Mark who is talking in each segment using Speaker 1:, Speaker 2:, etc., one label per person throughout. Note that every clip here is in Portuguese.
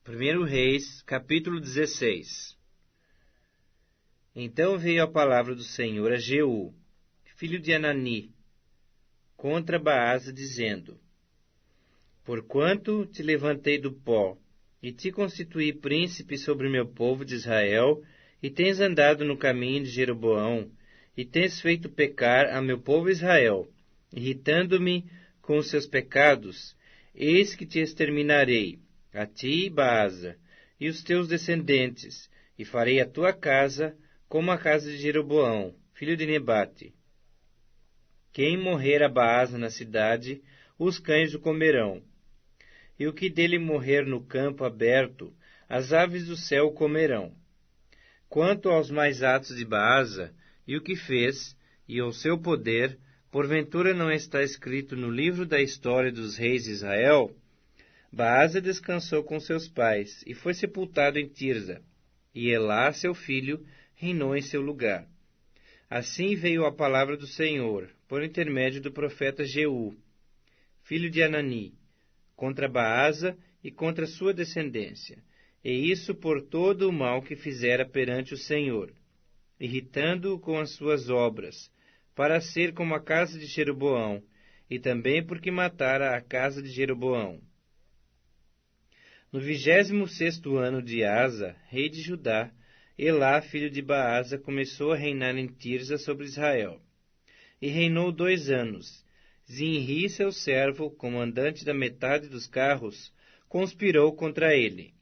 Speaker 1: 1 Reis, capítulo 16. Então veio a palavra do Senhor a Jeú, filho de Anani, contra Baasa, dizendo: Porquanto te levantei do pó, e te constituí príncipe sobre o meu povo de Israel, e tens andado no caminho de Jeroboão, e tens feito pecar a meu povo Israel, irritando-me com os seus pecados, eis que te exterminarei, a ti, Baasa, e os teus descendentes, e farei a tua casa como a casa de Jeroboão, filho de Nebate. Quem morrer a Baasa na cidade, os cães o comerão. E o que dele morrer no campo aberto, as aves do céu o comerão. Quanto aos mais atos de Baasa, e o que fez, e ao seu poder, porventura não está escrito no livro da história dos reis de Israel? Baasa descansou com seus pais, e foi sepultado em Tirza, e Elá, seu filho, reinou em seu lugar. Assim veio a palavra do Senhor, por intermédio do profeta Jeú, filho de Anani, contra Baasa e contra sua descendência, e isso por todo o mal que fizera perante o Senhor, irritando-o com as suas obras, para ser como a casa de Jeroboão, e também porque matara a casa de Jeroboão. No 26º ano de Asa, rei de Judá, Elá, filho de Baasa, começou a reinar em Tirza sobre Israel. E reinou 2 anos. Zinri, seu servo, comandante da metade dos carros, conspirou contra ele.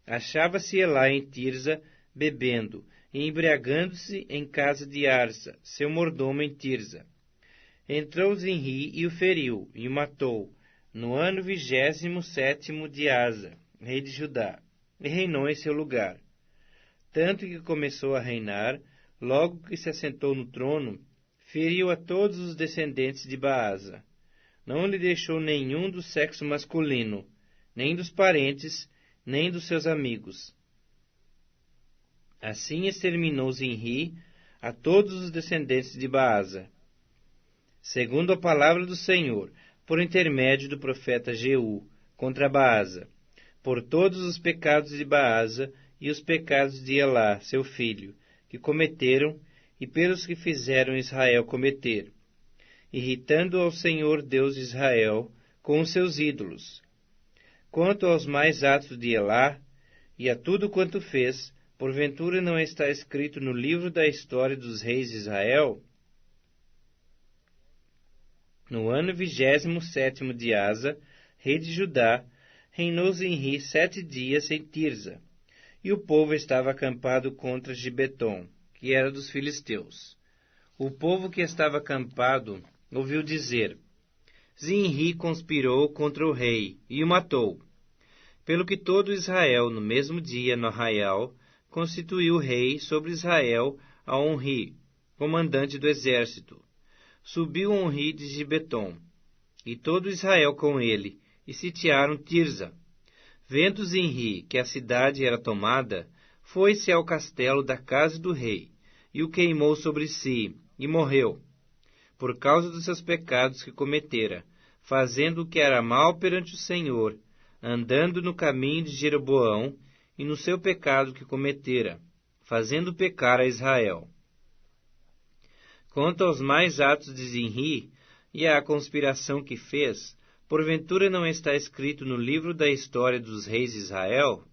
Speaker 1: Achava-se Elá em Tirza, bebendo, e embriagando-se em casa de Arsa, seu mordomo em Tirza. Entrou Zinri e o feriu, e o matou, no ano 27º de Asa, rei de Judá, e reinou em seu lugar. Tanto que começou a reinar, logo que se assentou no trono, feriu a todos os descendentes de Baasa. Não lhe deixou nenhum do sexo masculino, nem dos parentes, nem dos seus amigos. Assim exterminou Zinri a todos os descendentes de Baasa, segundo a palavra do Senhor, por intermédio do profeta Jeú, contra Baasa, por todos os pecados de Baasa e os pecados de Elá, seu filho, que cometeram, e pelos que fizeram Israel cometer, irritando ao Senhor Deus de Israel com os seus ídolos. Quanto aos mais atos de Elá, e a tudo quanto fez, porventura não está escrito no livro da história dos reis de Israel? No ano 27º de Asa, rei de Judá, reinou Zinri 7 dias em Tirza, e o povo estava acampado contra Gibeton, que era dos filisteus. O povo que estava acampado ouviu dizer: Zinri conspirou contra o rei, e o matou. Pelo que todo Israel, no mesmo dia, no arraial, constituiu rei sobre Israel a Onri, comandante do exército. Subiu Onri de Gibeton, e todo Israel com ele, e sitiaram Tirza. Vendo Zinri que a cidade era tomada, foi-se ao castelo da casa do rei, e o queimou sobre si, e morreu, por causa dos seus pecados que cometera, fazendo o que era mal perante o Senhor, andando no caminho de Jeroboão, e no seu pecado que cometera, fazendo pecar a Israel. Quanto aos mais atos de Zinri, e à conspiração que fez, porventura não está escrito no livro da história dos reis de Israel?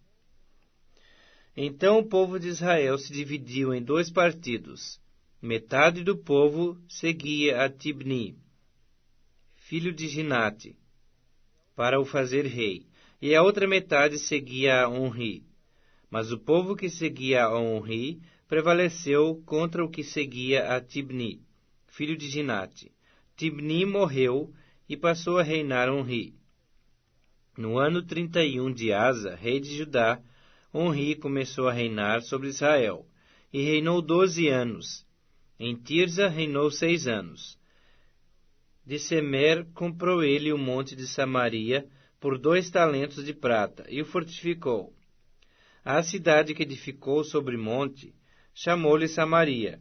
Speaker 1: Então o povo de Israel se dividiu em 2 partidos. Metade do povo seguia a Tibni, filho de Ginate, para o fazer rei, e a outra metade seguia a Onri. Mas o povo que seguia a Onri prevaleceu contra o que seguia a Tibni, filho de Ginate. Tibni morreu e passou a reinar Onri. No ano 31 de Asa, rei de Judá, Onri começou a reinar sobre Israel, e reinou 12 anos. Em Tirza reinou 6 anos. De Semer comprou ele o monte de Samaria por 2 talentos de prata, e o fortificou. A cidade que edificou sobre monte chamou-lhe Samaria,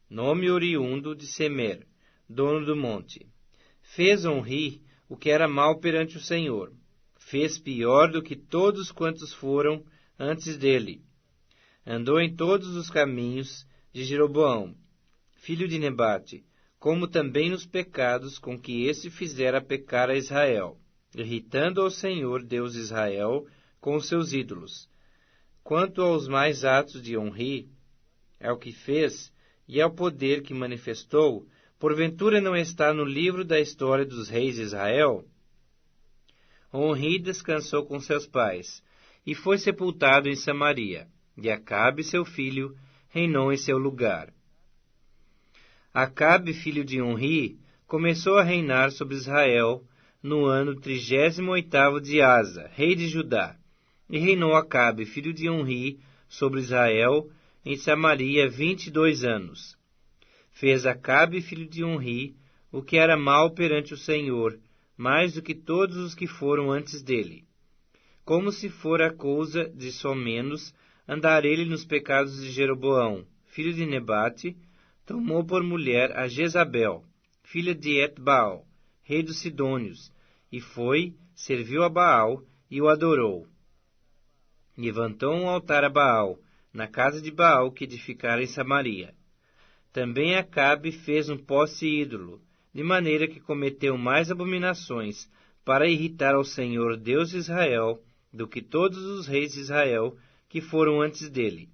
Speaker 1: nome oriundo de Semer, dono do monte. Fez Onri o que era mal perante o Senhor. fez pior do que todos quantos foram antes dele. Andou em todos os caminhos de Jeroboão, filho de Nebate, como também nos pecados com que este fizera pecar a Israel, irritando ao Senhor Deus de Israel com os seus ídolos. Quanto aos mais atos de Onri, ao que fez e ao poder que manifestou, porventura não está no livro da história dos reis de Israel? Onri descansou com seus pais, e foi sepultado em Samaria, e Acabe, seu filho, reinou em seu lugar. Acabe, filho de Onri, começou a reinar sobre Israel no ano 38º de Asa, rei de Judá, e reinou Acabe, filho de Onri, sobre Israel, em Samaria 22 anos. Fez Acabe, filho de Onri, o que era mal perante o Senhor, mais do que todos os que foram antes dele. Como se fora coisa de somenos andar ele nos pecados de Jeroboão, filho de Nebate, tomou por mulher a Jezabel, filha de Etbaal, rei dos Sidônios, e foi, serviu a Baal e o adorou. Levantou um altar a Baal, na casa de Baal que edificara em Samaria. Também Acabe fez um poste ídolo, de maneira que cometeu mais abominações, para irritar ao Senhor Deus de Israel, do que todos os reis de Israel que foram antes dele.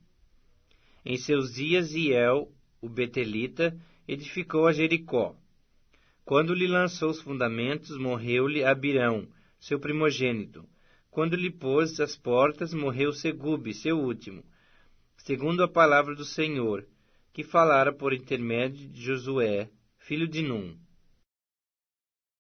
Speaker 1: Em seus dias, Hiel, o Betelita, edificou a Jericó. Quando lhe lançou os fundamentos, morreu-lhe Abirão, seu primogênito. Quando lhe pôs as portas, morreu Segube, seu último, segundo a palavra do Senhor, que falara por intermédio de Josué, filho de Num.